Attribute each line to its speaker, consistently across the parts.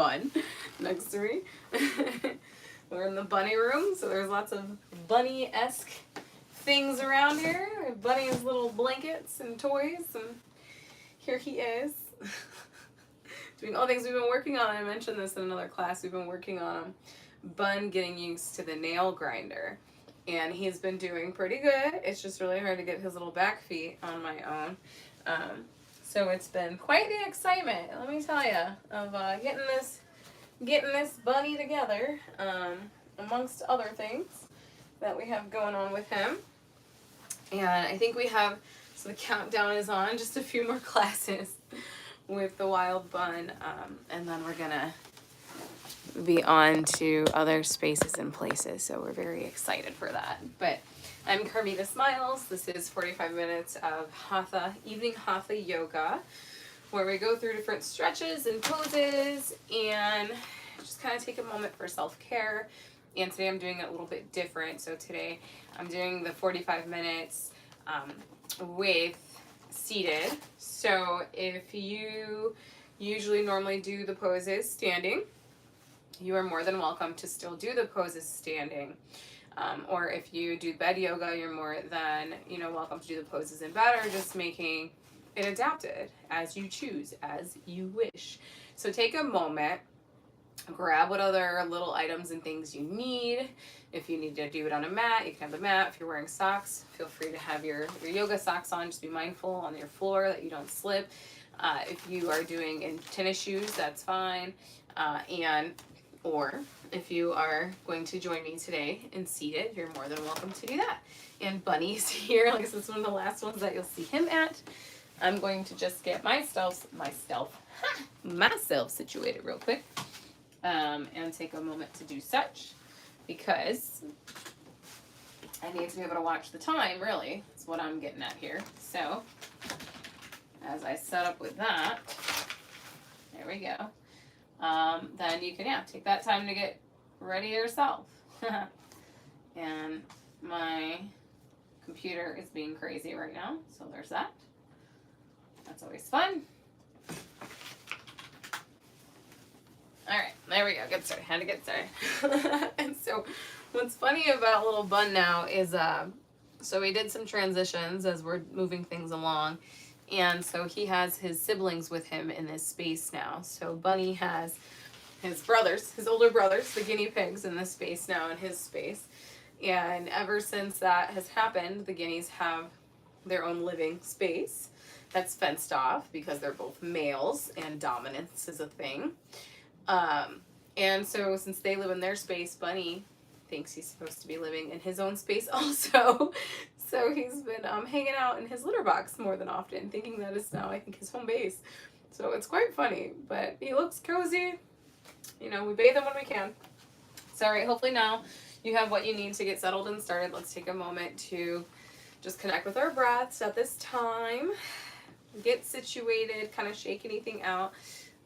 Speaker 1: bun next to me. We're in the bunny room, so there's lots of bunny-esque things around here. Bunny's little blankets and toys, and here he is. Doing all the things we've been working on. I mentioned this in another class. We've been working on Bun getting used to the nail grinder. And he's been doing pretty good. It's just really hard to get his little back feet on my own. So it's been quite the excitement, let me tell you, of getting this bunny together, amongst other things that we have going on with him. And I think we have, so the countdown is on, just a few more classes with the wild bun, and then we're gonna be on to other spaces and places, so we're very excited for that. But I'm Carmita Smiles. This is 45 minutes of Hatha, evening Hatha yoga, where we go through different stretches and poses and just kind of take a moment for self-care. And today I'm doing it a little bit different. So today I'm doing the 45 minutes with seated. So if you usually normally do the poses standing, you are more than welcome to still do the poses standing. Or if you do bed yoga, you're more than welcome to do the poses in bed, or just making it adapted as you choose, as you wish. So take a moment, grab what other little items and things you need. If you need to do it on a mat, you can have the mat. If you're wearing socks, feel free to have your yoga socks on. Just be mindful on your floor that you don't slip. If you are doing in tennis shoes, that's fine. Or if you are going to join me today in seated, you're more than welcome to do that. And Bunny's here. Like, this is one of the last ones that you'll see him at. I'm going to just get myself situated real quick, and take a moment to do such, because I need to be able to watch the time, really. That's what I'm getting at here. So as I set up with that, there we go. Then you can, take that time to get ready yourself. And my computer is being crazy right now, so there's that. That's always fun. All right, there we go. Get started. Had to get started. And so what's funny about little Bun now is, so we did some transitions as we're moving things along. And so he has his siblings with him in this space now. So Bunny has his brothers, his older brothers, the guinea pigs, in this space now, in his space. And ever since that has happened, the guineas have their own living space that's fenced off because they're both males and dominance is a thing. And so since they live in their space, Bunny thinks he's supposed to be living in his own space also. So he's been hanging out in his litter box more than often, thinking that is now, I think, his home base. So it's quite funny, but he looks cozy. We bathe him when we can. So, all right, hopefully now you have what you need to get settled and started. Let's take a moment to just connect with our breaths at this time. Get situated, kind of shake anything out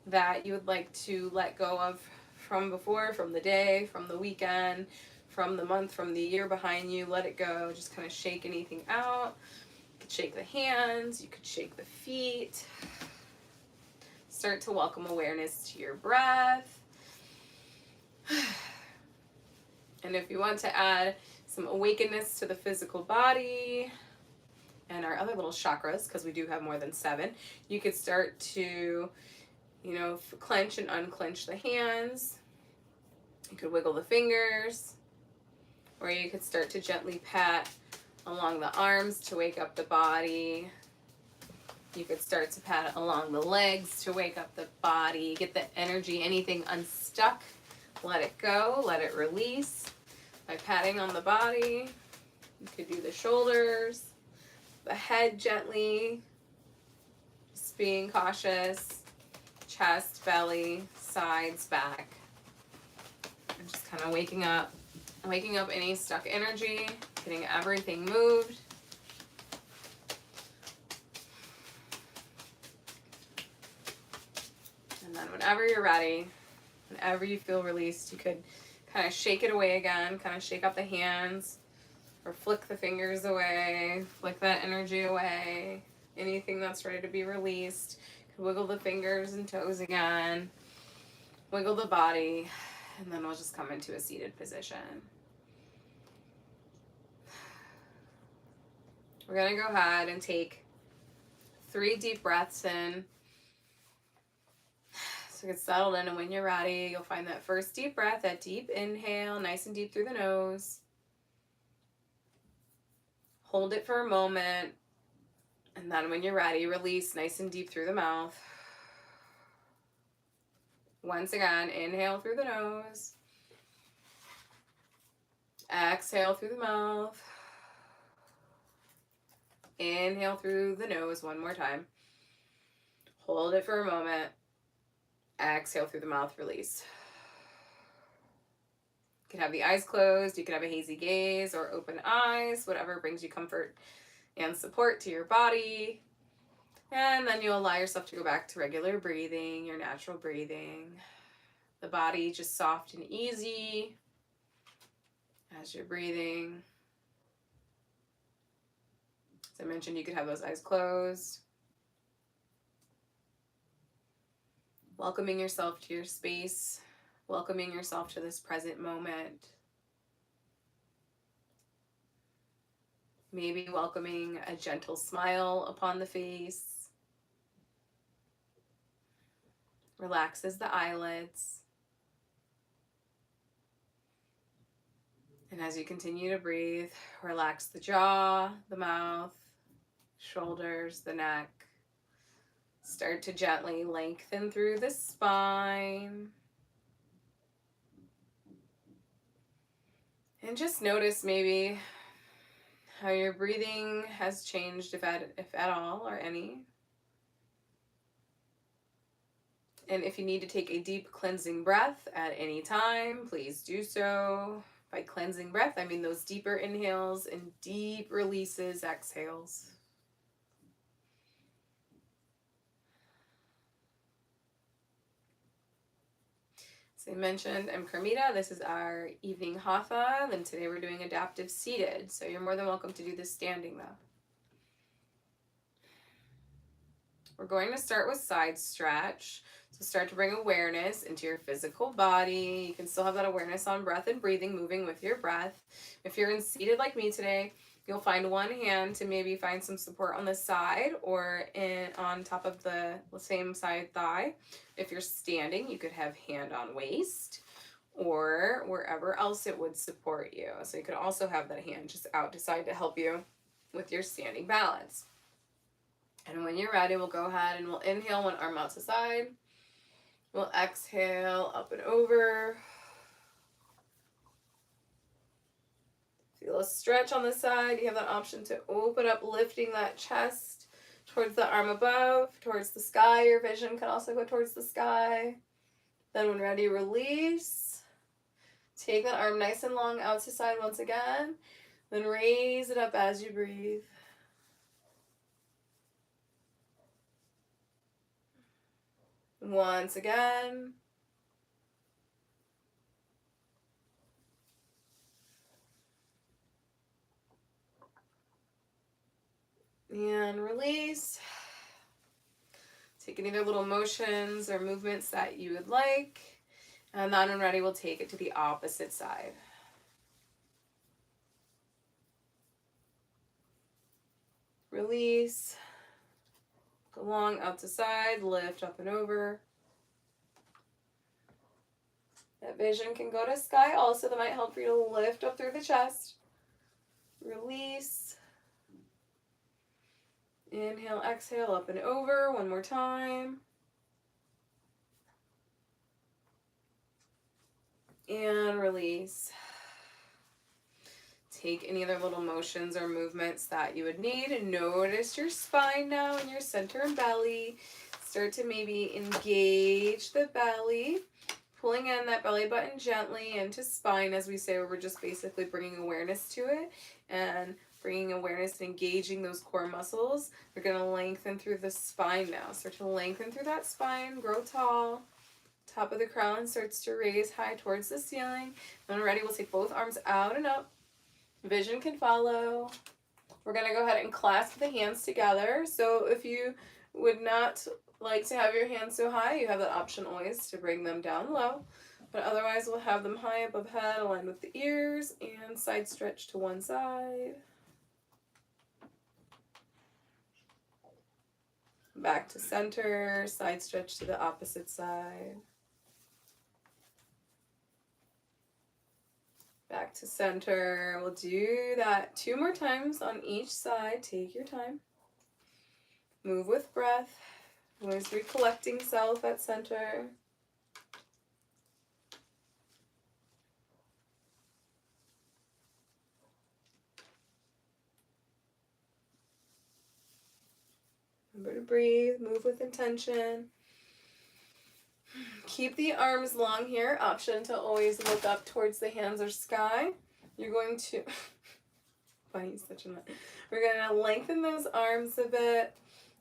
Speaker 1: that you would like to let go of from before, from the day, from the weekend, from the month, from the year behind you. Let it go. Just kind of shake anything out. You could shake the hands. You could shake the feet. Start to welcome awareness to your breath. And if you want to add some awakeness to the physical body and our other little chakras, because we do have more than 7, you could start to, clench and unclench the hands. You could wiggle the fingers, or you could start to gently pat along the arms to wake up the body. You could start to pat along the legs to wake up the body, get the energy, anything unstuck, let it go, let it release by patting on the body. You could do the shoulders, the head gently, just being cautious, chest, belly, sides, back. And just kind of waking up any stuck energy, getting everything moved. And then whenever you're ready, whenever you feel released, you could kind of shake it away again, kind of shake up the hands, or flick the fingers away, flick that energy away, anything that's ready to be released. You could wiggle the fingers and toes again. Wiggle the body, and then we'll just come into a seated position. We're going to go ahead and take 3 deep breaths in. So get settled in, and when you're ready, you'll find that first deep breath, that deep inhale, nice and deep through the nose. Hold it for a moment, and then when you're ready, release nice and deep through the mouth. Once again, inhale through the nose. Exhale through the mouth. Inhale through the nose one more time. Hold it for a moment. Exhale through the mouth, release. You can have the eyes closed, you can have a hazy gaze or open eyes, whatever brings you comfort and support to your body. And then you'll allow yourself to go back to regular breathing, your natural breathing. The body just soft and easy as you're breathing. As I mentioned, you could have those eyes closed. Welcoming yourself to your space, welcoming yourself to this present moment. Maybe welcoming a gentle smile upon the face. Relaxes the eyelids. And as you continue to breathe, relax the jaw, the mouth, shoulders, the neck. Start to gently lengthen through the spine. And just notice maybe how your breathing has changed, if at all, or any. And if you need to take a deep cleansing breath at any time, please do so. By cleansing breath, I mean those deeper inhales and deep releases, exhales. As I mentioned, I'm Carmita. This is our evening hatha, and today we're doing adaptive seated. So you're more than welcome to do this standing though. We're going to start with side stretch. So start to bring awareness into your physical body. You can still have that awareness on breath and breathing, moving with your breath. If you're in seated like me today, you'll find one hand to maybe find some support on the side or on top of the same side thigh. If you're standing, you could have hand on waist or wherever else it would support you. So you could also have that hand just out to side to help you with your standing balance. And when you're ready, we'll go ahead and we'll inhale one arm out to side. We'll exhale up and over. Feel a stretch on the side. You have that option to open up, lifting that chest towards the arm above, towards the sky. Your vision can also go towards the sky. Then when ready, release. Take that arm nice and long out to side once again. Then raise it up as you breathe. Once again. And release. Take any other little motions or movements that you would like. And then when ready, we'll take it to the opposite side. Release. Go long out to side, lift up and over. That vision can go to sky also. That might help for you to lift up through the chest. Release. Inhale, exhale, up and over. One more time. And release. Take any other little motions or movements that you would need. And notice your spine now and your center and belly. Start to maybe engage the belly. Pulling in that belly button gently into spine, as we say, where we're just basically bringing awareness to it and bringing awareness and engaging those core muscles. We're going to lengthen through the spine now. Start to lengthen through that spine, grow tall. Top of the crown starts to raise high towards the ceiling. When we're ready, we'll take both arms out and up. Vision can follow. We're going to go ahead and clasp the hands together. So if you would not like to have your hands so high, you have that option always to bring them down low. But otherwise, we'll have them high above head, aligned with the ears, and side stretch to one side. Back to center, side stretch to the opposite side. Back to center. We'll do that 2 more times on each side. Take your time. Move with breath. Always recollecting self at center. Remember to breathe. Move with intention. Keep the arms long here. Option to always look up towards the hands or sky. You're going to... Bunny's such a nut. We're going to lengthen those arms a bit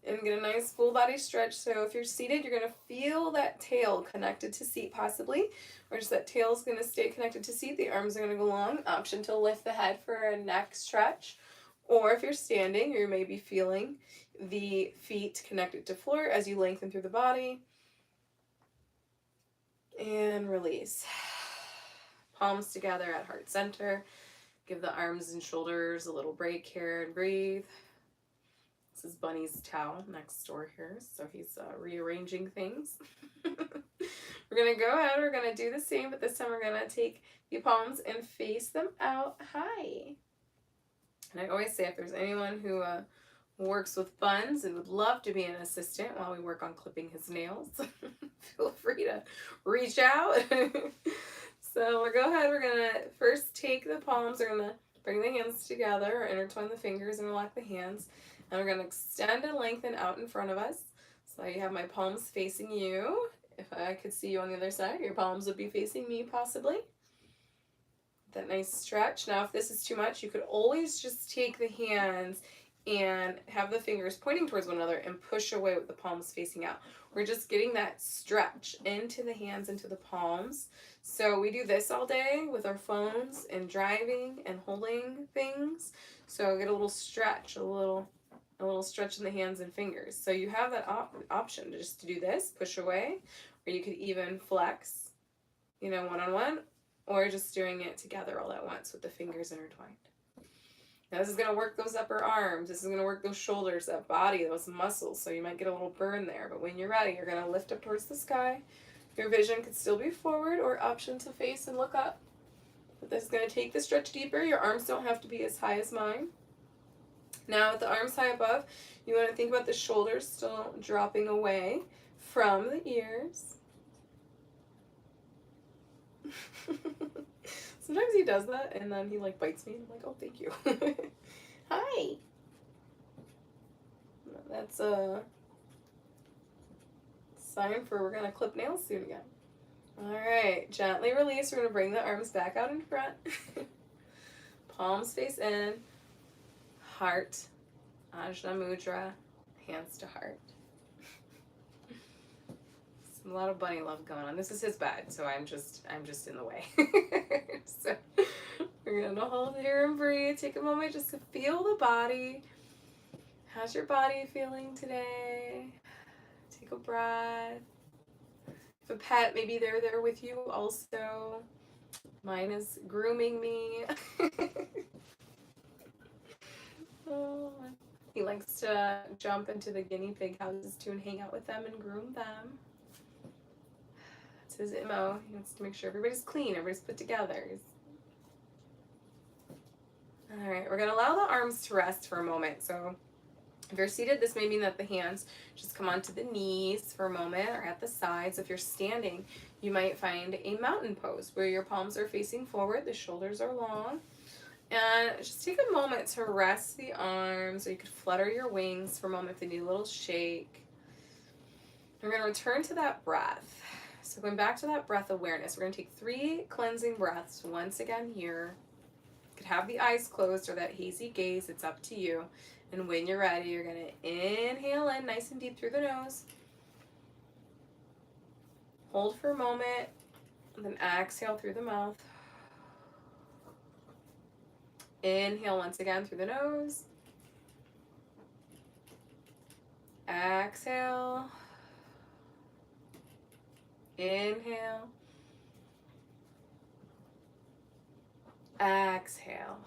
Speaker 1: and get a nice full body stretch. So if you're seated, you're going to feel that tail connected to seat possibly, or just that tail is going to stay connected to seat. The arms are going to go long. Option to lift the head for a neck stretch. Or if you're standing, you may be feeling the feet connected to floor as you lengthen through the body. And release. Palms together at heart center. Give the arms and shoulders a little break here and breathe. This is Bunny's towel next door here, so he's rearranging things. We're going to go ahead, we're going to do the same, but this time we're going to take the palms and face them out high. And I always say if there's anyone who works with buns and would love to be an assistant while we work on clipping his nails, feel free to reach out. So we'll go ahead, we're going to first take the palms, we're going to bring the hands together, or intertwine the fingers and relax the hands. And we're going to extend and lengthen out in front of us. So you have my palms facing you. If I could see you on the other side, your palms would be facing me possibly. That nice stretch. Now if this is too much, you could always just take the hands and have the fingers pointing towards one another and push away with the palms facing out. We're just getting that stretch into the hands, into the palms. So we do this all day with our phones and driving and holding things. So get a little stretch, a little stretch in the hands and fingers. So you have that option to just do this, push away, or you could even flex, one-on-one, or just doing it together all at once with the fingers intertwined. Now this is going to work those upper arms. This is going to work those shoulders, that body, those muscles. So you might get a little burn there. But when you're ready, you're going to lift up towards the sky. Your vision could still be forward or option to face and look up. But this is going to take the stretch deeper. Your arms don't have to be as high as mine. Now with the arms high above, you want to think about the shoulders still dropping away from the ears. Sometimes he does that and then he bites me and I'm like, oh, thank you. Hi. That's a sign for we're going to clip nails soon again. All right, gently release. We're going to bring the arms back out in front. Palms face in. Heart, Ajna Mudra, hands to heart. A lot of bunny love going on. This is his bed, so I'm just in the way. So we're gonna hold here and breathe. Take a moment just to feel the body. How's your body feeling today? Take a breath. If a pet, maybe they're there with you also. Mine is grooming me. Oh, he likes to jump into the guinea pig houses too and hang out with them and groom them. That's his MO. He wants to make sure everybody's clean, everybody's put together. All right, we're going to allow the arms to rest for a moment. So if you're seated, this may mean that the hands just come onto the knees for a moment or at the sides. If you're standing, you might find a mountain pose where your palms are facing forward, the shoulders are long. And just take a moment to rest the arms, or you could flutter your wings for a moment if they need a little shake. We're going to return to that breath. So going back to that breath awareness, we're going to take 3 cleansing breaths once again here. You could have the eyes closed or that hazy gaze, it's up to you. And when you're ready, you're going to inhale in nice and deep through the nose. Hold for a moment, and then exhale through the mouth. Inhale once again through the nose. Exhale. Inhale. Exhale.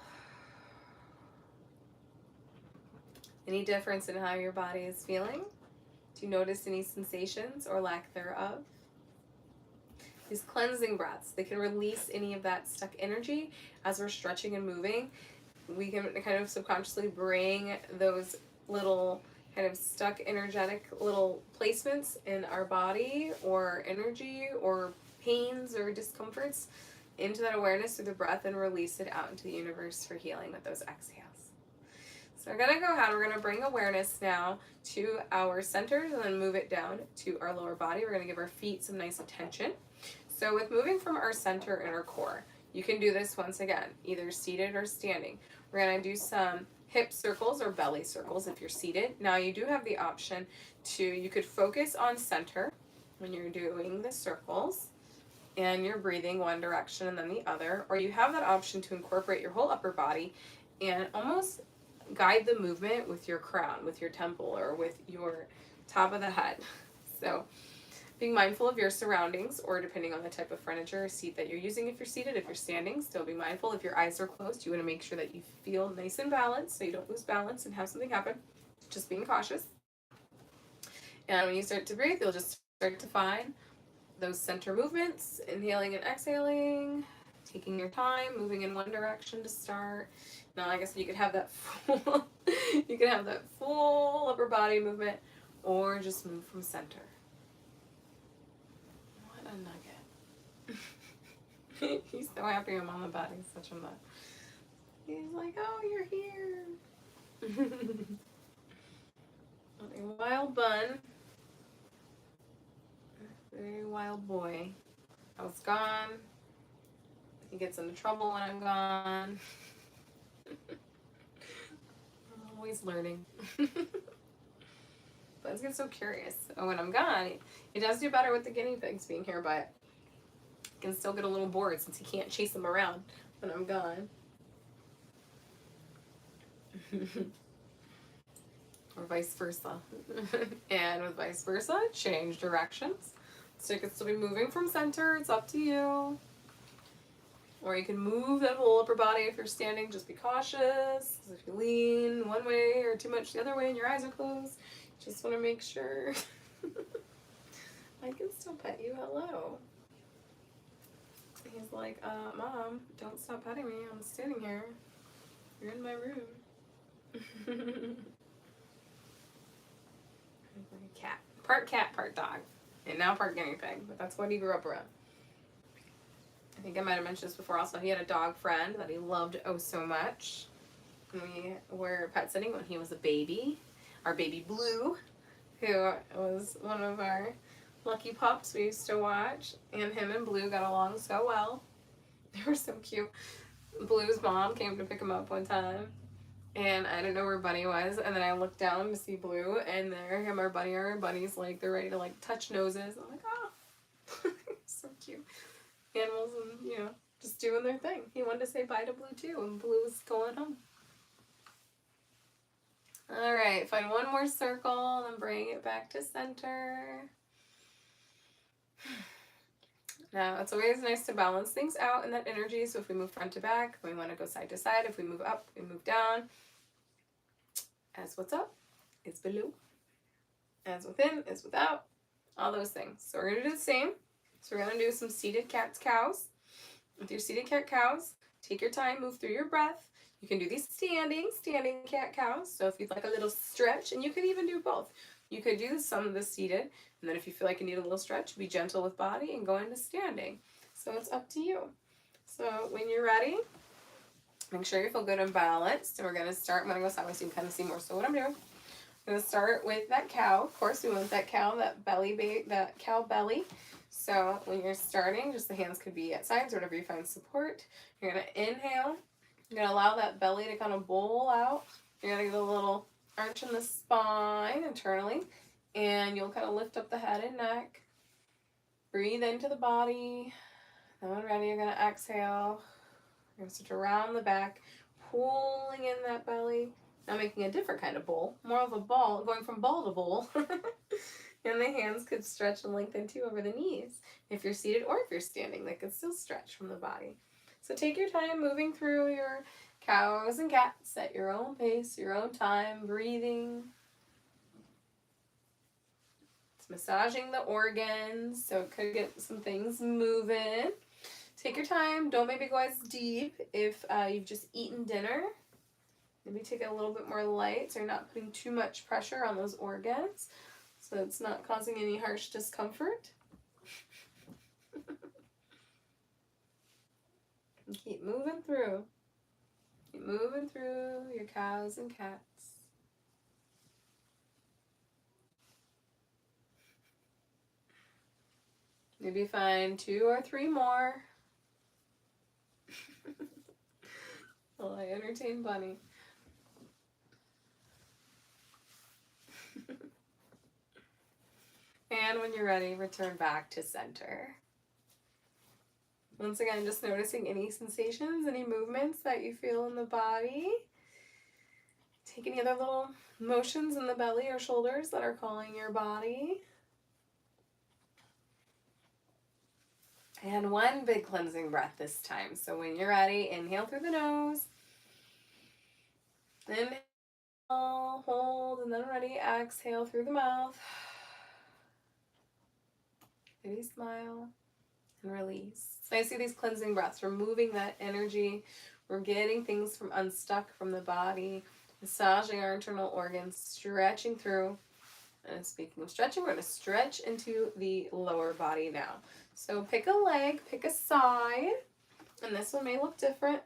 Speaker 1: Any difference in how your body is feeling? Do you notice any sensations or lack thereof? These cleansing breaths, they can release any of that stuck energy as we're stretching and moving. We can kind of subconsciously bring those little kind of stuck energetic little placements in our body or energy or pains or discomforts into that awareness through the breath and release it out into the universe for healing with those exhales. So we're going to go ahead, we're going to bring awareness now to our centers and then move it down to our lower body. We're going to give our feet some nice attention. So with moving from our center and our core, you can do this once again, either seated or standing. We're going to do some hip circles or belly circles if you're seated. Now you do have the option to, you could focus on center when you're doing the circles and you're breathing one direction and then the other, or you have that option to incorporate your whole upper body and almost guide the movement with your crown, with your temple, or with your top of the head. So being mindful of your surroundings, or depending on the type of furniture or seat that you're using, if you're seated, if you're standing, still be mindful. If your eyes are closed, you want to make sure that you feel nice and balanced so you don't lose balance and have something happen. Just being cautious. And when you start to breathe, you'll just start to find those center movements, inhaling and exhaling, taking your time, moving in one direction to start. Now, like I said, you could have that full upper body movement, or just move from center. What a nugget. He's so happy I'm on the bed. He's such a nut. He's like, oh, you're here. A wild bun. Very wild boy. I was gone. He gets into trouble when I'm gone. I'm always learning. Buns get so curious. Oh, when I'm gone, he does do better with the guinea pigs being here, but he can still get a little bored since he can't chase them around when I'm gone. Or vice versa. And with vice versa, change directions. So you can still be moving from center, it's up to you. Or you can move that whole upper body if you're standing, just be cautious. Because if you lean one way or too much the other way and your eyes are closed, just want to make sure. I can still pet you, hello. He's like, Mom, don't stop petting me, I'm standing here. You're in my room. Like a cat, part dog. And now part guinea pig, but that's what he grew up around. I think I might have mentioned this before also. He had a dog friend that he loved oh so much. And we were pet sitting when he was a baby. Our baby Blue, who was one of our lucky pups we used to watch. And him and Blue got along so well. They were so cute. Blue's mom came to pick him up one time. And I didn't know where Bunny was. And then I looked down to see Blue. And there him, our bunny's like, they're ready to like touch noses. I'm like, oh. So cute. Animals and, you know, just doing their thing. He wanted to say bye to Blue too, and Blue was going home. Alright, find one more circle, and then bring it back to center. Now, it's always nice to balance things out in that energy, so if we move front to back, we want to go side to side. If we move up, we move down. As what's up is below. As within is without. All those things. So we're going to do the same. So we're going to do some seated cat's cows. With your seated cat cows, take your time, move through your breath. You can do these standing cat cows. So if you'd like a little stretch, and you could even do both. You could do some of the seated, and then if you feel like you need a little stretch, be gentle with body and go into standing. So it's up to you. So when you're ready, make sure you feel good and balanced. And we're going to start, I'm going to go sideways so you can kind of see more. So what I'm doing, I'm going to start with that cow. Of course, we want that cow, that cow belly. So when you're starting, just the hands could be at sides, or whatever you find support. You're going to inhale. You're going to allow that belly to kind of bowl out. You're going to get a little arch in the spine internally. And you'll kind of lift up the head and neck. Breathe into the body. Then when ready, you're going to exhale. You're going to start to round the back, pulling in that belly. Now making a different kind of bowl. More of a ball, going from ball to bowl. And the hands could stretch and lengthen too over the knees. If you're seated or if you're standing, they could still stretch from the body. So take your time moving through your cows and cats at your own pace, your own time, breathing. It's massaging the organs, so it could get some things moving. Take your time. Don't maybe go as deep if you've just eaten dinner. Maybe take it a little bit more light so you're not putting too much pressure on those organs, so it's not causing any harsh discomfort. And keep moving through. Keep moving through your cows and cats. Maybe find 2 or 3 more. While I entertain Bunny. And when you're ready, return back to center. Once again, just noticing any sensations, any movements that you feel in the body. Take any other little motions in the belly or shoulders that are calling your body. And one big cleansing breath this time. So when you're ready, inhale through the nose. Inhale, hold, and then ready, exhale through the mouth. Maybe smile and release. So I see these cleansing breaths, removing that energy. We're getting things from unstuck from the body, massaging our internal organs, stretching through. And speaking of stretching, we're going to stretch into the lower body now. So pick a leg, pick a side, and this one may look different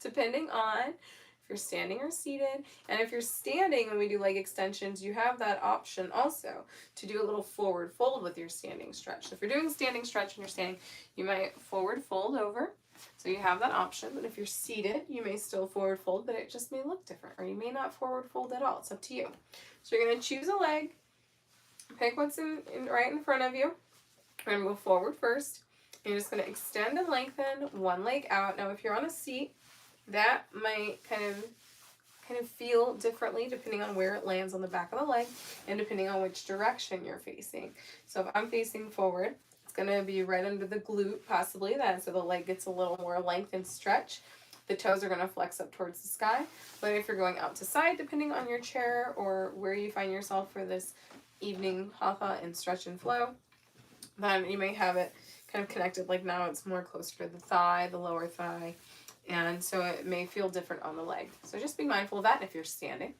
Speaker 1: depending on if you're standing or seated. And if you're standing, when we do leg extensions, you have that option also to do a little forward fold with your standing stretch. So if you're doing standing stretch and you're standing, you might forward fold over. So you have that option. But if you're seated, you may still forward fold, but it just may look different. Or you may not forward fold at all. It's up to you. So you're going to choose a leg. Pick what's right in front of you. We're going to go forward first. You're just going to extend and lengthen one leg out. Now if you're on a seat, that might kind of feel differently depending on where it lands on the back of the leg and depending on which direction you're facing. So if I'm facing forward, it's going to be right under the glute possibly, then so the leg gets a little more length and stretch. The toes are going to flex up towards the sky. But if you're going out to side, depending on your chair or where you find yourself for this evening hatha and stretch and flow, then you may have it kind of connected. Like now it's more closer to the thigh, the lower thigh. And so it may feel different on the leg. So just be mindful of that. If you're standing,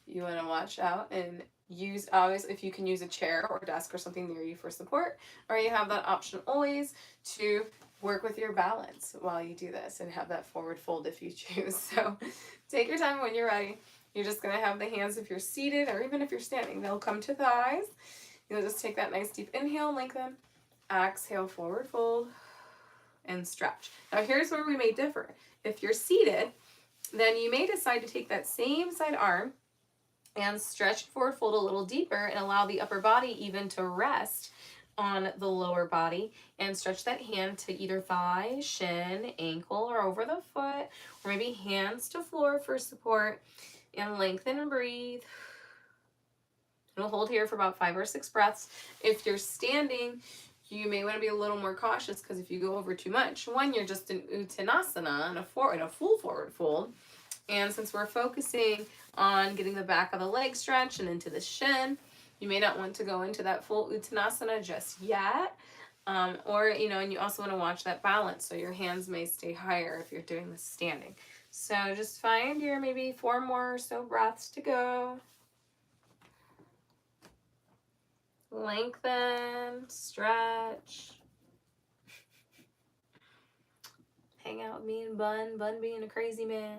Speaker 1: you want to watch out and use, always, if you can use a chair or desk or something near you for support, or you have that option always to work with your balance while you do this and have that forward fold if you choose. So take your time when you're ready. You're just going to have the hands, if you're seated or even if you're standing, they'll come to thighs. You'll just take that nice deep inhale, lengthen, exhale, forward fold, and stretch. Now here's where we may differ. If you're seated, then you may decide to take that same side arm and stretch forward fold a little deeper and allow the upper body even to rest on the lower body and stretch that hand to either thigh, shin, ankle, or over the foot, or maybe hands to floor for support, and lengthen and breathe. And we'll hold here for about 5 or 6 breaths. If you're standing, you may want to be a little more cautious because if you go over too much, one, you're just in Uttanasana, in a full forward fold. And since we're focusing on getting the back of the leg stretched and into the shin, you may not want to go into that full Uttanasana just yet. Or, and you also want to watch that balance. So your hands may stay higher if you're doing this standing. So just find your maybe 4 more or so breaths to go. Lengthen, stretch. Hang out with me and Bun being a crazy man.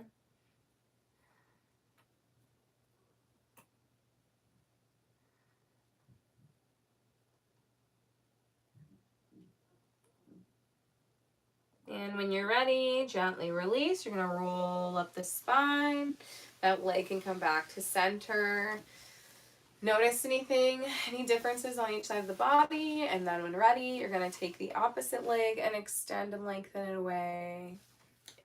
Speaker 1: And when you're ready, gently release. You're going to roll up the spine. That leg can come back to center. Notice anything, any differences on each side of the body. And then when ready, you're going to take the opposite leg and extend and lengthen it away.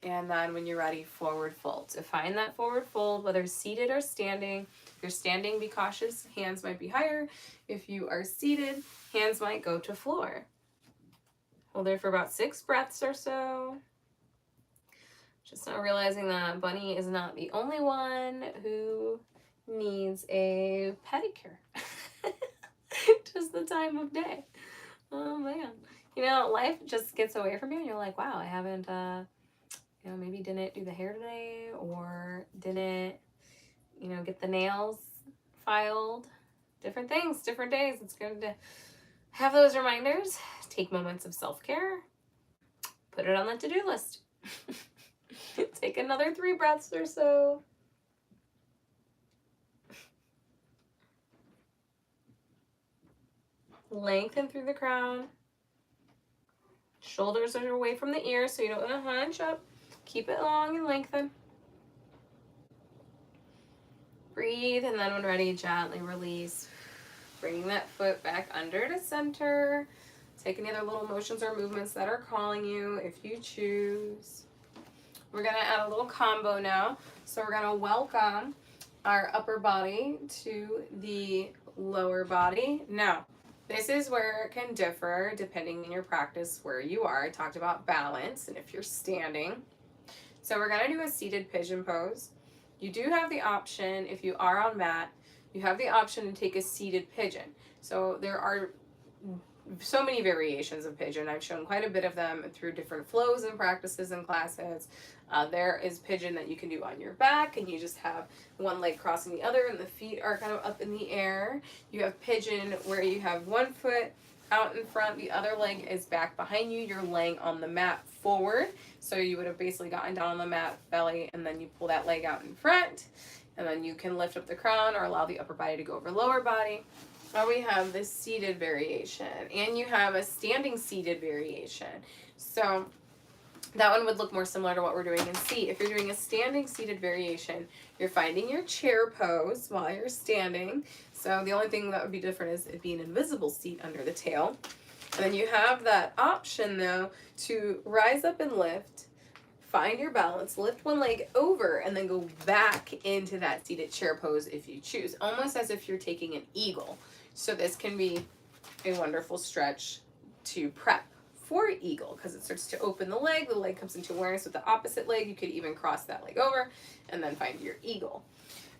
Speaker 1: And then when you're ready, forward fold. So find that forward fold, whether seated or standing. If you're standing, be cautious. Hands might be higher. If you are seated, hands might go to floor. Hold there for about 6 breaths or so. Just now realizing that Bunny is not the only one who needs a pedicure. Just the time of day. Oh man. You know, life just gets away from you and you're like, wow, I haven't, maybe didn't do the hair today, or didn't, get the nails filed. Different things, different days. It's good to have those reminders. Take moments of self-care. Put it on the to-do list. Take another 3 breaths or so. Lengthen through the crown. Shoulders are away from the ears, so you don't want to hunch up. Keep it long and lengthen. Breathe, and then when ready, gently release. Bringing that foot back under to center. Take any other little motions or movements that are calling you if you choose. We're going to add a little combo now. So we're going to welcome our upper body to the lower body. Now, this is where it can differ depending on your practice, where you are. I talked about balance and if you're standing. So we're going to do a seated pigeon pose. You do have the option, if you are on mat, you have the option to take a seated pigeon. So there are so many variations of pigeon. I've shown quite a bit of them through different flows and practices and classes. There is pigeon that you can do on your back and you just have one leg crossing the other and the feet are kind of up in the air. You have pigeon where you have one foot out in front, the other leg is back behind you. You're laying on the mat forward. So you would have basically gotten down on the mat, belly, and then you pull that leg out in front. And then you can lift up the crown or allow the upper body to go over lower body. Now we have this seated variation, and you have a standing seated variation. So that one would look more similar to what we're doing in C. If you're doing a standing seated variation, you're finding your chair pose while you're standing. So the only thing that would be different is it'd be an invisible seat under the tail. And then you have that option though to rise up and lift, find your balance, lift one leg over, and then go back into that seated chair pose if you choose, almost as if you're taking an eagle. So this can be a wonderful stretch to prep for eagle because it starts to open the leg comes into awareness with the opposite leg. You could even cross that leg over and then find your eagle.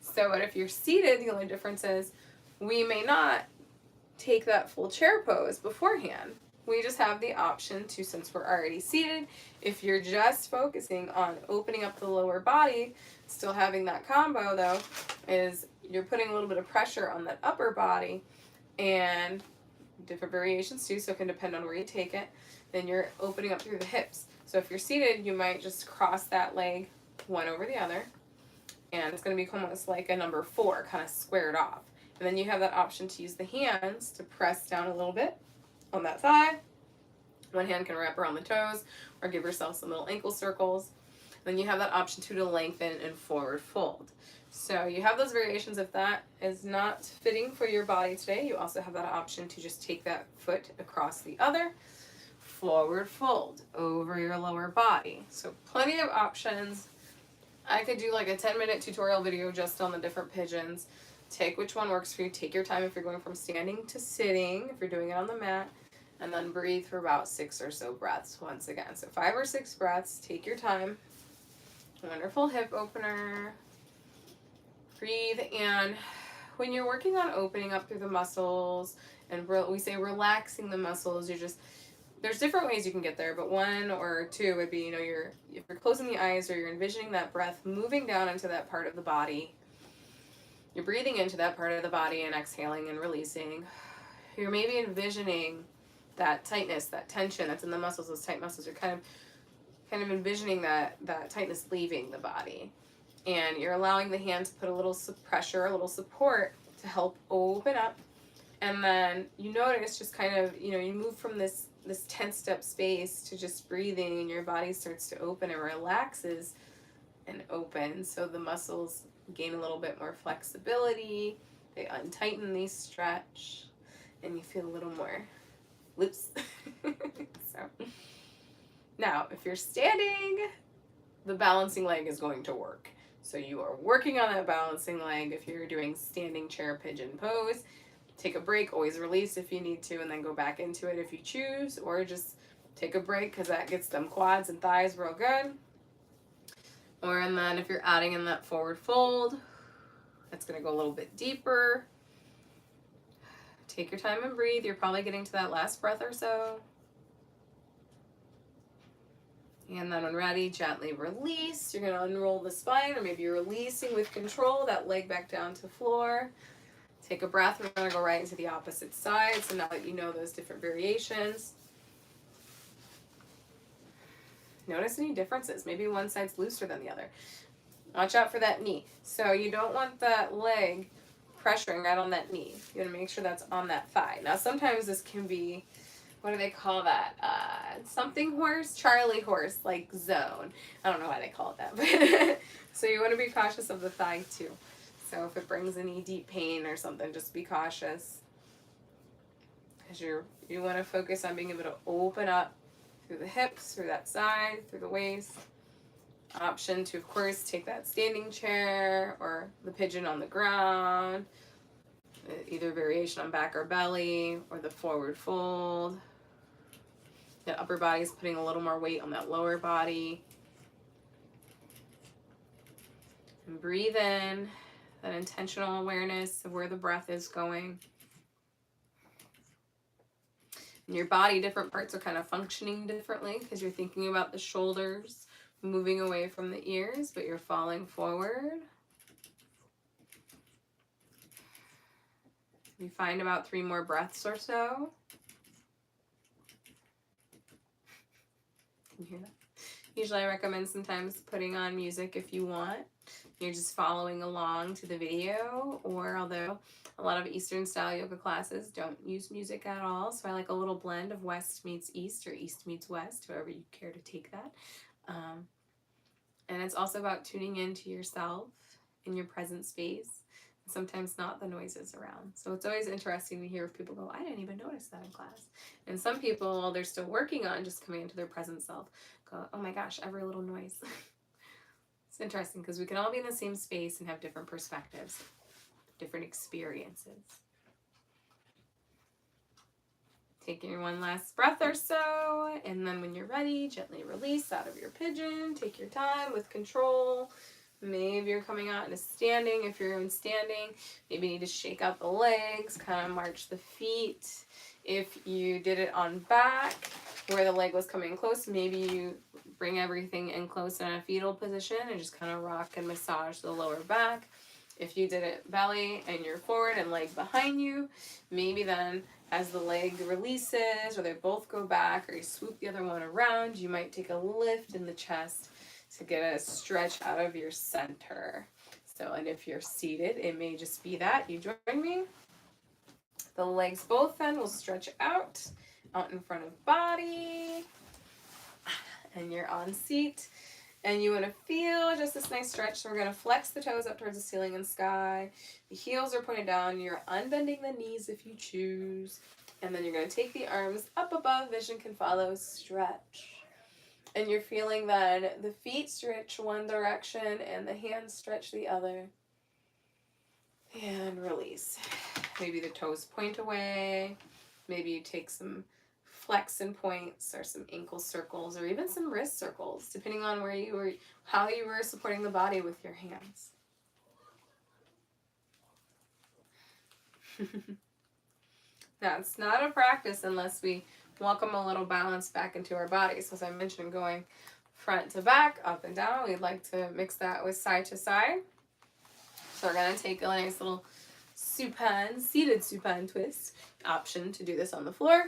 Speaker 1: So what if you're seated, the only difference is we may not take that full chair pose beforehand. We just have the option to, since we're already seated, if you're just focusing on opening up the lower body, still having that combo though, is you're putting a little bit of pressure on that upper body, and different variations too, so it can depend on where you take it. Then you're opening up through the hips. So if you're seated, you might just cross that leg one over the other, and it's going to be almost like a number 4, kind of squared off. And then you have that option to use the hands to press down a little bit on that thigh. One hand can wrap around the toes or give yourself some little ankle circles. Then you have that option too to lengthen and forward fold. So you have those variations. If that is not fitting for your body today, you also have that option to just take that foot across the other, forward fold over your lower body. So plenty of options. I could do like a 10-minute tutorial video just on the different pigeons. Take which one works for you. Take your time if you're going from standing to sitting, if you're doing it on the mat, and then breathe for about 6 or so breaths once again. So 5 or 6 breaths. Take your time. Wonderful hip opener. Breathe, and when you're working on opening up through the muscles, and we say relaxing the muscles, there's different ways you can get there, but 1 or 2 would be, if you're closing the eyes or you're envisioning that breath moving down into that part of the body. You're breathing into that part of the body and exhaling and releasing. You're maybe envisioning that tightness, that tension that's in the muscles, those tight muscles. You're kind of envisioning that tightness leaving the body. And you're allowing the hands to put a little pressure, a little support to help open up. And then you notice just kind of, you move from this tensed up space to just breathing, and your body starts to open and relaxes and opens. So the muscles gain a little bit more flexibility. They untighten, they stretch, and you feel a little more loose. So now, if you're standing, the balancing leg is going to work. So you are working on that balancing leg if you're doing standing chair pigeon pose. Take a break, always release if you need to, and then go back into it if you choose, or just take a break because that gets them quads and thighs real good. Or and then if you're adding in that forward fold, it's going to go a little bit deeper. Take your time and breathe. You're probably getting to that last breath or so. And then when ready, gently release. You're going to unroll the spine, or maybe you're releasing with control that leg back down to floor. Take a breath. We're going to go right into the opposite side. So now that you know those different variations, notice any differences. Maybe one side's looser than the other. Watch out for that knee. So you don't want that leg pressuring right on that knee. You want to make sure that's on that thigh. Now sometimes this can be, what do they call that? Something horse? Charlie horse, like zone. I don't know why they call it that. But so you want to be cautious of the thigh too. So if it brings any deep pain or something, just be cautious. Because you want to focus on being able to open up through the hips, through that side, through the waist. Option to, of course, take that standing chair or the pigeon on the ground. Either variation on back or belly, or the forward fold. The upper body is putting a little more weight on that lower body. And breathe in that intentional awareness of where the breath is going. In your body, different parts are kind of functioning differently because you're thinking about the shoulders moving away from the ears, but you're falling forward. You find about 3 more breaths or so. Can you hear that? Usually I recommend sometimes putting on music if you want. You're just following along to the video, or although a lot of Eastern style yoga classes don't use music at all, so I like a little blend of West meets East or East meets West, however you care to take that. And it's also about tuning into yourself in your present space, and sometimes not the noises around. So it's always interesting to hear if people go, I didn't even notice that in class. And some people, while they're still working on just coming into their present self, go, oh my gosh, every little noise. It's interesting because we can all be in the same space and have different perspectives, different experiences. Taking one last breath or so, and then when you're ready, gently release out of your pigeon. Take your time with control. Maybe you're coming out into standing. If you're in standing, maybe you need to shake out the legs, kind of march the feet. If you did it on back, where the leg was coming close, maybe you bring everything in close in a fetal position and just kind of rock and massage the lower back. If you did it belly and you're forward and leg behind you, maybe then as the leg releases or they both go back or you swoop the other one around, you might take a lift in the chest to get a stretch out of your center. So, and if you're seated, it may just be that. You join me. The legs both then will stretch out in front of body. And you're on seat. And you want to feel just this nice stretch. So we're going to flex the toes up towards the ceiling and sky. The heels are pointed down. You're unbending the knees if you choose. And then you're going to take the arms up above. Vision can follow. Stretch. And you're feeling that the feet stretch one direction and the hands stretch the other. And release. Maybe the toes point away. Maybe you take some flex and points or some ankle circles or even some wrist circles, depending on where you were, how you were supporting the body with your hands. Now, it's not a practice unless we welcome a little balance back into our bodies. As I mentioned, going front to back, up and down. We'd like to mix that with side to side. So we're going to take a nice little supine, seated supine twist. Option to do this on the floor.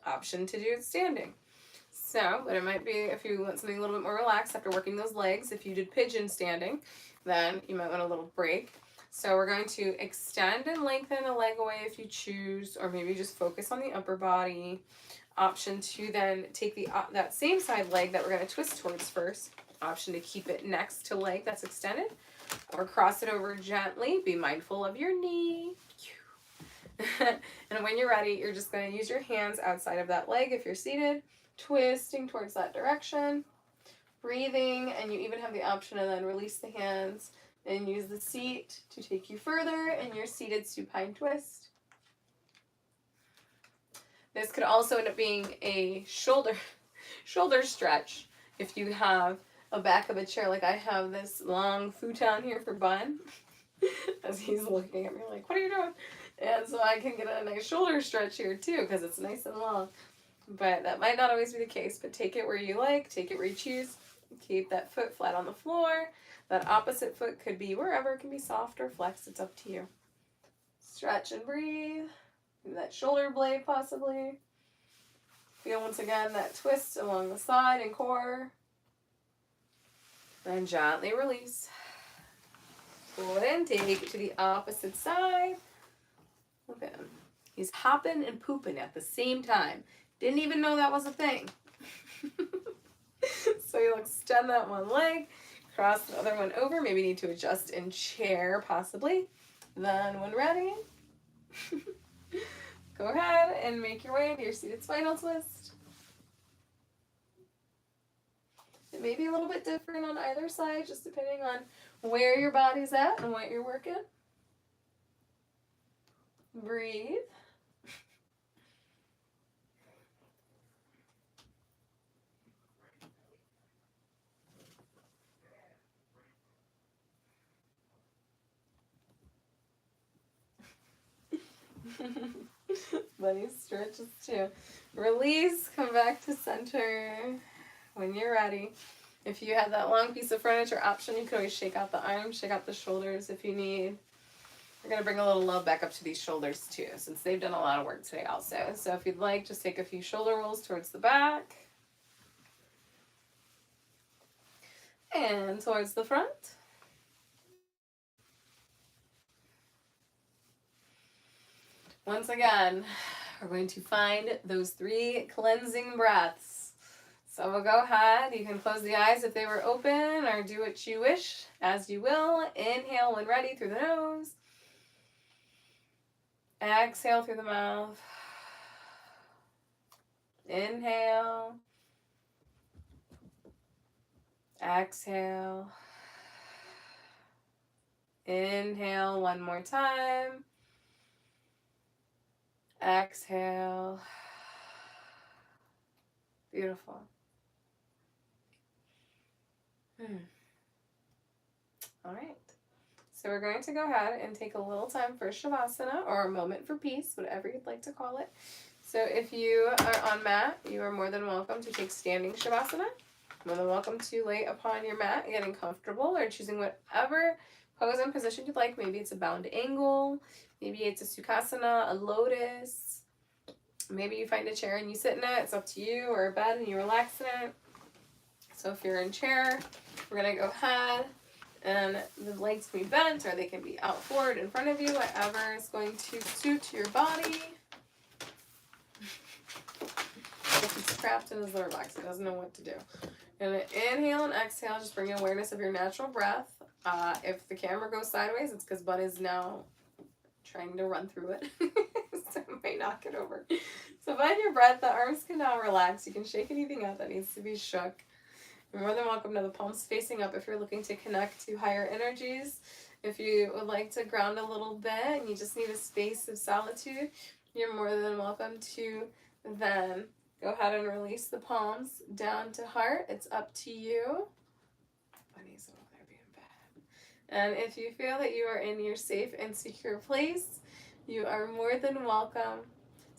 Speaker 1: Option to do it standing. So, but it might be if you want something a little bit more relaxed after working those legs. If you did pigeon standing, then you might want a little break. So we're going to extend and lengthen a leg away if you choose, or maybe just focus on the upper body. Option to then take the that same side leg that we're going to twist towards first. Option to keep it next to leg that's extended, or cross it over gently. Be mindful of your knee. And when you're ready, you're just going to use your hands outside of that leg if you're seated, twisting towards that direction. breathing, and you even have the option to then release the hands and use the seat to take you further in your seated supine twist. This could also end up being a shoulder stretch if you have a back of a chair. Like I have this long futon here for Bun as he's looking at me like, what are you doing? And so I can get a nice shoulder stretch here too because it's nice and long. But that might not always be the case, but take it where you like, take it where you choose. Keep that foot flat on the floor. That opposite foot could be wherever. It can be soft or flexed. It's up to you. Stretch and breathe. Maybe that shoulder blade possibly. Feel once again that twist along the side and core. Then gently release. Pull it in. Take it to the opposite side. Look at him. He's hopping and pooping at the same time. Didn't even know that was a thing. So you'll extend that one leg. Cross the other one over. Maybe need to adjust in chair, possibly. Then when ready, go ahead and make your way into your seated spinal twist. It may be a little bit different on either side, just depending on where your body's at and what you're working. Breathe. Bunny stretches too. Release, come back to center when you're ready. If you have that long piece of furniture option, you can always shake out the arms, shake out the shoulders if you need. We're going to bring a little love back up to these shoulders too, since they've done a lot of work today also. So if you'd like, just take a few shoulder rolls towards the back. And towards the front. Once again, we're going to find those 3 cleansing breaths. So we'll go ahead. You can close the eyes if they were open or do what you wish, as you will. Inhale when ready through the nose. Exhale through the mouth. Inhale. Exhale. Inhale one more time. Exhale. Beautiful. All right. So we're going to go ahead and take a little time for Shavasana, or a moment for peace, whatever you'd like to call it. So if you are on mat, you are more than welcome to take standing Shavasana. More than welcome to lay upon your mat, getting comfortable, or choosing whatever pose and position you'd like. Maybe it's a bound angle. Maybe it's a Sukhasana, a lotus. Maybe you find a chair and you sit in it. It's up to you, or a bed and you relax in it. So if you're in chair, we're going to go ahead, and the legs can be bent, or they can be out forward in front of you, whatever is going to suit your body. If it's trapped in his lower box, he doesn't know what to do. And inhale and exhale, just bring awareness of your natural breath. If the camera goes sideways, it's because Bud is now trying to run through it. So it might knock it over. So find your breath. The arms can now relax. You can shake anything out that needs to be shook. You're more than welcome to the palms facing up if you're looking to connect to higher energies. If you would like to ground a little bit and you just need a space of solitude, you're more than welcome to then go ahead and release the palms down to heart. It's up to you. Bunny's over there being bad. And if you feel that you are in your safe and secure place, you are more than welcome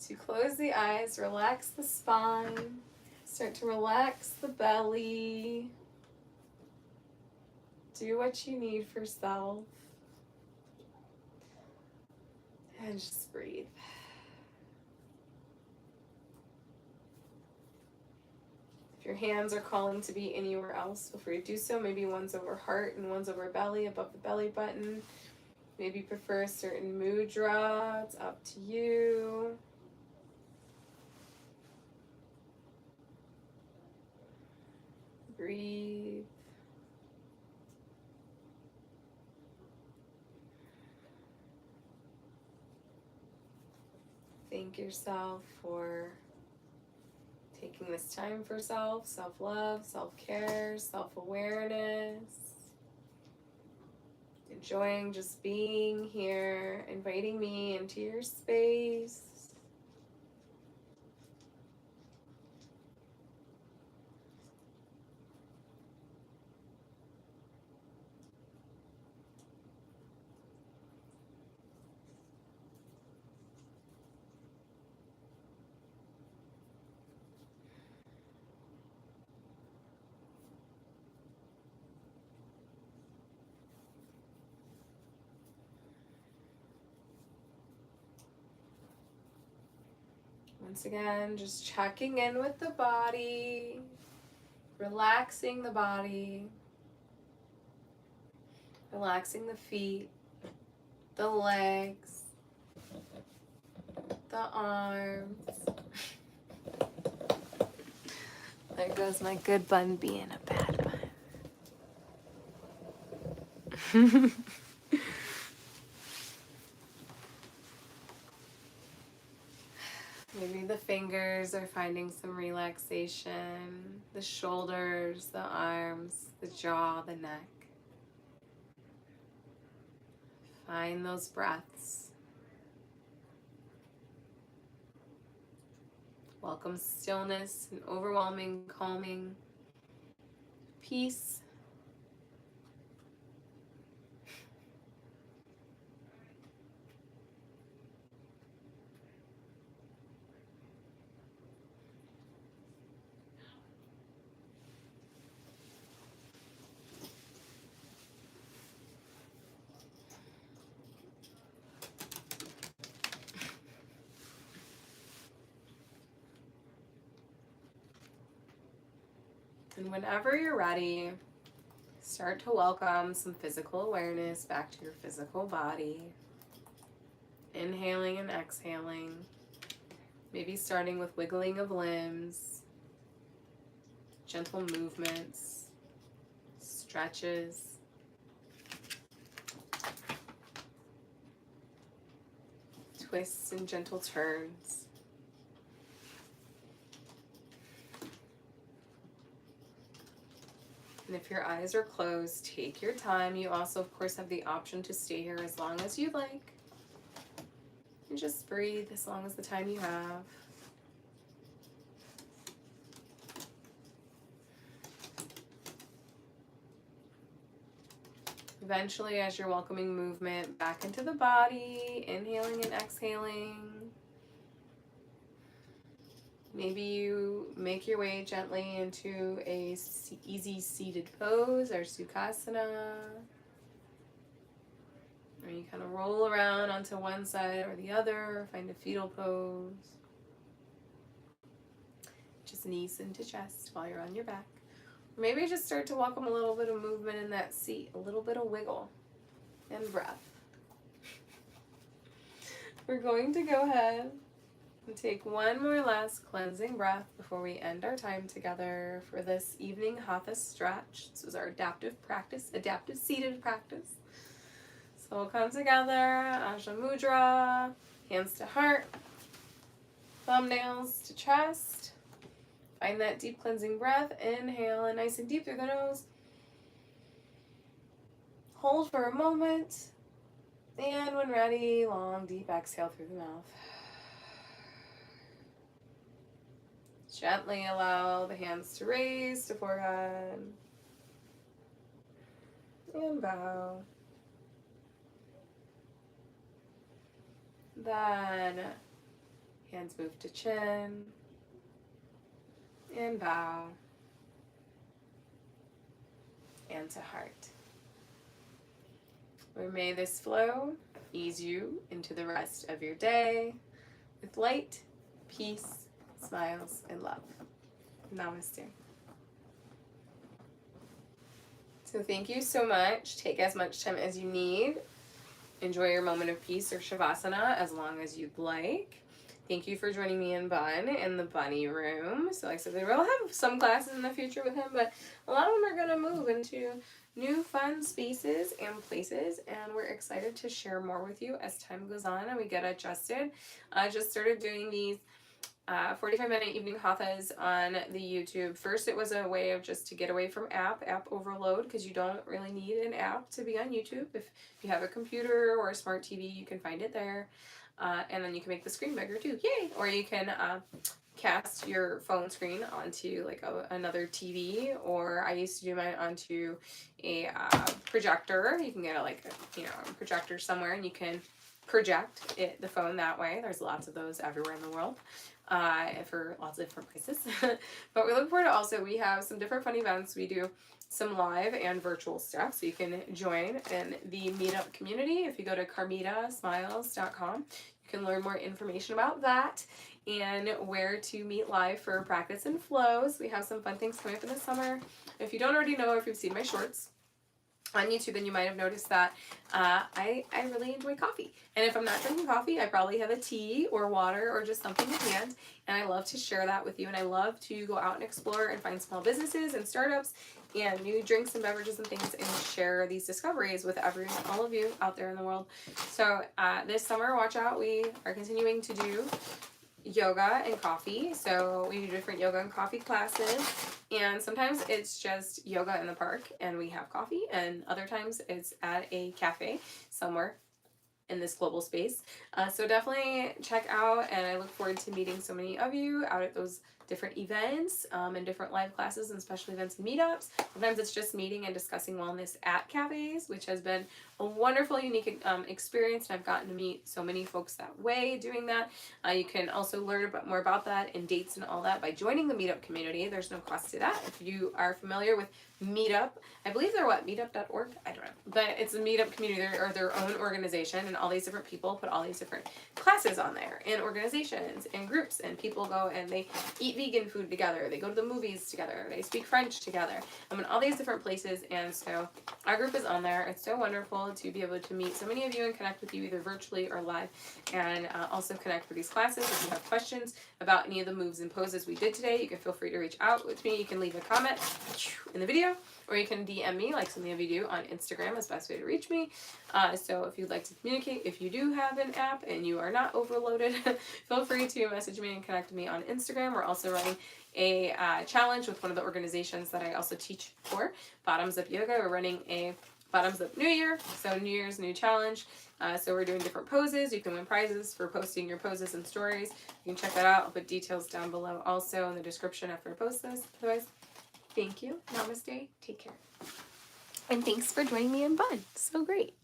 Speaker 1: to close the eyes, relax the spine, start to relax the belly. Do what you need for self. And just breathe. If your hands are calling to be anywhere else, feel free to do so. Maybe one's over heart and one's over belly, above the belly button. Maybe you prefer a certain mudra. It's up to you. Breathe. Thank yourself for taking taking this time for self, self-love, self-care, self-awareness. Enjoying just being here, inviting me into your space. Once again, just checking in with the body, relaxing the body, relaxing the feet, the legs, the arms. There goes my good bun being a bad bun. Maybe the fingers are finding some relaxation, the shoulders, the arms, the jaw, the neck. Find those breaths. Welcome stillness and overwhelming, calming peace. And whenever you're ready, start to welcome some physical awareness back to your physical body. Inhaling and exhaling. Maybe starting with wiggling of limbs, gentle movements, stretches. Twists and gentle turns. And if your eyes are closed, take your time. You also, of course, have the option to stay here as long as you like. And just breathe as long as the time you have. Eventually, as you're welcoming movement back into the body, inhaling and exhaling, maybe you make your way gently into a easy seated pose or Sukhasana. Or you kind of roll around onto one side or the other, find a fetal pose. Just knees into chest while you're on your back. Or maybe just start to welcome a little bit of movement in that seat, a little bit of wiggle and breath. We're going to go ahead and take one more last cleansing breath before we end our time together for this evening Hatha stretch. This is our adaptive practice, adaptive seated practice. So we'll come together, Ajna Mudra, hands to heart, thumbnails to chest. Find that deep cleansing breath. Inhale and nice and deep through the nose. Hold for a moment. And when ready, long, deep exhale through the mouth. Gently allow the hands to raise to forehead. And bow. Then hands move to chin. And bow. And to heart. Or may this flow ease you into the rest of your day with light, peace, smiles, and love. Namaste. So thank you so much. Take as much time as you need. Enjoy your moment of peace or Shavasana as long as you'd like. Thank you for joining me and Bun in the bunny room. So like I said, we will have some classes in the future with him, but a lot of them are going to move into new fun spaces and places, and we're excited to share more with you as time goes on and we get adjusted. I just started doing these 45-minute evening hathas on the YouTube. First, it was a way of just to get away from app overload, because you don't really need an app to be on YouTube. If you have a computer or a smart TV, you can find it there. And then you can make the screen bigger too. Yay! Or you can cast your phone screen onto like another TV, or I used to do mine onto a projector. You can get a projector somewhere, and you can project the phone that way. There's lots of those everywhere in the world for lots of different places. But we look forward to also, we have some different fun events. We do some live and virtual stuff, so you can join in the meetup community. If you go to carmitasmiles.com, you can learn more information about that and where to meet live for practice and flows. We have some fun things coming up in the summer. If you don't already know, if you've seen my shorts on YouTube, then you might have noticed that I really enjoy coffee. And if I'm not drinking coffee, I probably have a tea or water or just something in hand. And I love to share that with you. And I love to go out and explore and find small businesses and startups and new drinks and beverages and things, and share these discoveries with all of you out there in the world. So this summer, watch out, we are continuing to do yoga and coffee. So we do different yoga and coffee classes, and sometimes it's just yoga in the park and we have coffee, and other times it's at a cafe somewhere in this global space. So definitely check out, and I look forward to meeting so many of you out at those different events and different live classes and special events and meetups. Sometimes it's just meeting and discussing wellness at cafes, which has been a wonderful, unique experience, and I've gotten to meet so many folks that way doing that. You can also learn more about that and dates and all that by joining the meetup community. There's no cost to that. If you are familiar with Meetup, I believe they're meetup.org? I don't know. But it's a meetup community. They're their own organization, and all these different people put all these different classes on there, and organizations and groups, and people go and they eat vegan food together, they go to the movies together, they speak French together, in all these different places. And so our group is on there. It's so wonderful to be able to meet so many of you and connect with you either virtually or live, and also connect for these classes. If you have questions about any of the moves and poses we did today, you can feel free to reach out with me. You can leave a comment in the video, or you can DM me like so many of you do on Instagram. Is the best way to reach me. So if you'd like to communicate, if you do have an app and you are not overloaded, feel free to message me and connect with me on Instagram. We're also running a challenge with one of the organizations that I also teach for, Bottoms Up Yoga. We're running a Bottoms Up New Year, so New Year's new challenge. So we're doing different poses. You can win prizes for posting your poses and stories. You can check that out. I'll put details down below also in the description after I post this. Otherwise, thank you. Namaste. Take care. And thanks for joining me in Bun. So great.